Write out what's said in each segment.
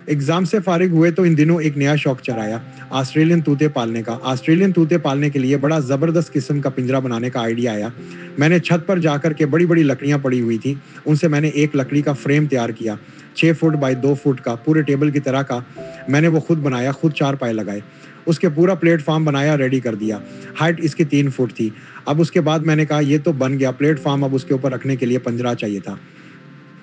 Exam से फारिग हुए तो इन दिनों एक नया शौक चढ़ाया, ऑस्ट्रेलियन तूते पालने का। ऑस्ट्रेलियन तूते पालने के लिए बड़ा ज़बरदस्त किस्म का पिंजरा बनाने का आइडिया आया। मैंने छत पर जाकर के बड़ी-बड़ी लकड़ियाँ पड़ी हुई थी, उनसे मैंने एक लकड़ी का फ्रेम तैयार किया, 6 फुट बाय 2 फुट का, पूरे टेबल की तरह का। मैंने वो खुद बनाया, खुद 4 पाए लगाए। उसके पूरा प्लेटफ़ॉर्म बनाया, रेडी कर दिया। हाइट इसकी 3 फुट थी। अब उसके बाद मैंने कहा ये तो बन गया प्लेटफ़ॉर्म, अब उसके ऊपर रखने के लिए पिंजरा चाहिए था।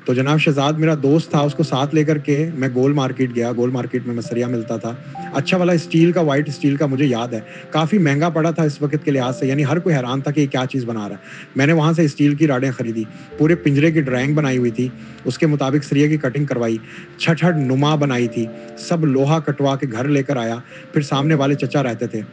तो जनाब शहज़ाद मेरा दोस्त था, उसको साथ लेकर के मैं गोल मार्केट गया। गोल मार्केट में मछलियाँ मिलता था। अच्छा वाला स्टील का, व्हाइट स्टील का, मुझे याद है। काफ़ी महँगा पड़ा था इस वक़्त के लिहाज़ से, यानी हर कोई हैरान था कि ये क्या चीज़ बना रहा है। मैंने वहाँ से स्टील की राडें खरीदी, पूरे पिंजरे की ड्राइंग बनाई हुई थी, उसके मुताबिक सरिये की कटिंग करवाई, छड़ नुमा बनाई थी, सब लोहा कटवा के घर लेकर आया। फिर सामने वाले चचा रहते थे,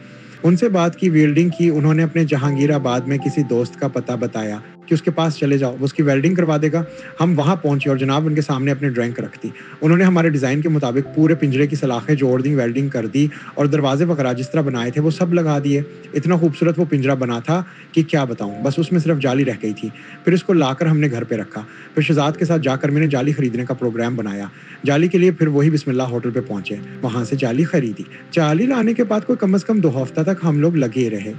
उनसे बात की, वेल्डिंग की। उन्होंने अपने जहांगीराबाद में किसी दोस्त का पता बताया कि उसके पास चले जाओ, वो उसकी वेल्डिंग करवा देगा। हम वहाँ पहुँचे और जनाब उनके सामने अपनी ड्राइंग रख दी। उन्होंने हमारे डिज़ाइन के मुताबिक पूरे पिंजरे की सलाखें जोड़ दी, वेल्डिंग कर दी और दरवाजे वगैरह जिस तरह बनाए थे वो सब लगा दिए। इतना खूबसूरत वो पिंजरा बना था कि क्या बताऊँ, बस उसमें सिर्फ जाली रह गई थी। फिर इसको लाकर हमने घर पे रखा। फिर शहज़ाद के साथ जाकर मैंने जाली खरीदने का प्रोग्राम बनाया। जाली के लिए फिर वही बिस्मिल्लाह होटल पे पहुँचे, वहाँ से जाली खरीदी। जाली लाने के बाद कोई कम से कम 2 हफ्ता तक हम लोग लगे रहे।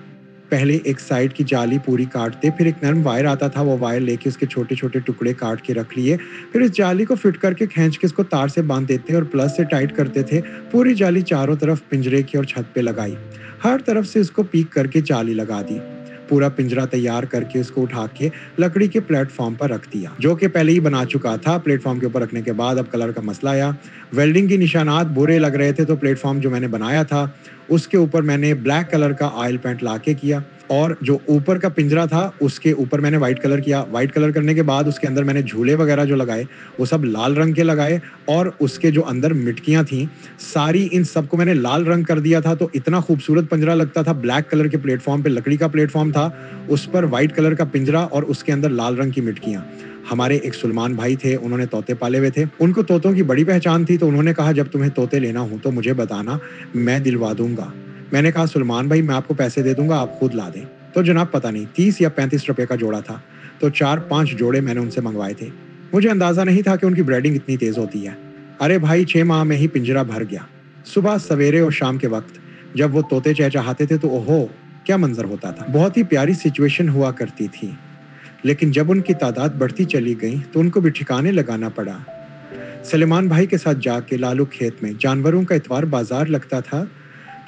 पहले एक साइड की जाली पूरी काटते, फिर एक नरम वायर आता था, वो वायर लेके उसके छोटे-छोटे टुकड़े काट के रख लिए। फिर इस जाली को फिट करके खींच के इसको तार से बाँध देते और प्लस से टाइट करते थे। पूरी जाली चारों तरफ पिंजरे की और छत पे लगाई। हर तरफ से इसको पीक करके जाली लगा दी। पूरा पिंजरा तैयार करके उसको उठा के लकड़ी के प्लेटफॉर्म पर रख दिया, जो कि पहले ही बना चुका था। प्लेटफॉर्म के ऊपर रखने के बाद अब कलर का मसला आया। वेल्डिंग के निशानात बुरे लग रहे थे, तो प्लेटफॉर्म जो मैंने बनाया था उसके ऊपर मैंने ब्लैक कलर का ऑयल पेंट लाके किया और जो ऊपर का पिंजरा था उसके ऊपर मैंने व्हाइट कलर किया। व्हाइट कलर करने के बाद उसके अंदर मैंने झूले वगैरह जो लगाए वो सब लाल रंग के लगाए और उसके जो अंदर मिटकियां थी सारी, इन सबको मैंने लाल रंग कर दिया था। तो इतना खूबसूरत पिंजरा लगता था। ब्लैक कलर के प्लेटफॉर्म पे लकड़ी का प्लेटफॉर्म था, उस पर व्हाइट कलर का पिंजरा और उसके अंदर लाल रंग की मिटकियां। हमारे एक सुलेमान भाई थे, उन्होंने तोते पाले हुए थे, उनको तोतों की बड़ी पहचान थी, तो उन्होंने कहा जब तुम्हें तोते लेना हो तो मुझे बताना, मैं दिलवा दूंगा। मैंने कहा सुलेमान भाई मैं आपको पैसे दे दूंगा, आप खुद ला दें। तो जनाब पता नहीं 30 या 35 रुपए का जोड़ा था, तो 4-5 जोड़े मैंने उनसे मंगवाए थे। मुझे अंदाजा नहीं था कि उनकी ब्रीडिंग इतनी तेज होती है। अरे भाई 6 माह में ही पिंजरा भर गया। सुबह सवेरे और शाम के वक्त जब वो तोते चहचहाते थे तो ओहो क्या मंजर होता था। बहुत ही प्यारी सिचुएशन हुआ करती थी। लेकिन जब उनकी तादाद बढ़ती चली गई तो उनको भी ठिकाने लगाना पड़ा। सलेमान भाई के साथ जाके लालू खेत में जानवरों का इतवार बाजार लगता था,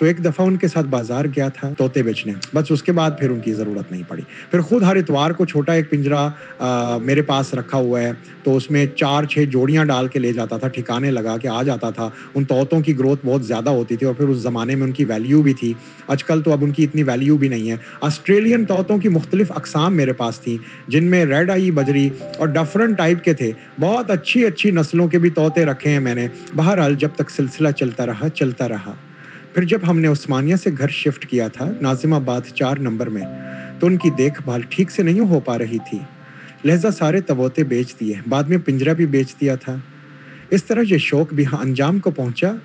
तो एक दफ़ा उनके साथ बाजार गया था तोते बेचने। बस उसके बाद फिर उनकी ज़रूरत नहीं पड़ी। फिर खुद हर इतवार को छोटा एक पिंजरा मेरे पास रखा हुआ है, तो उसमें 4-6 जोड़ियाँ डाल के ले जाता था, ठिकाने लगा के आ जाता था। उन तोतों की ग्रोथ बहुत ज़्यादा होती थी और फिर उस ज़माने में उनकी वैल्यू भी थी। आजकल तो अब उनकी इतनी वैल्यू भी नहीं है। ऑस्ट्रेलियन तोतों की मुख्तलिफ अक़साम मेरे पास थी, जिनमें रेड आई बजरी और डफरन टाइप के थे। बहुत अच्छी-अच्छी नस्लों के भी तोते रखे हैं मैंने। बहरहाल जब तक सिलसिला चलता रहा, चलता रहा। फिर जब हमने उस्मानिया से घर शिफ्ट किया था नाजिमाबाद 4 नंबर में, तो उनकी देखभाल ठीक से नहीं हो पा रही थी, लिहाजा सारे तबोते बेच दिए, बाद में पिंजरा भी बेच दिया था। इस तरह ये शौक भी अंजाम को पहुंचा।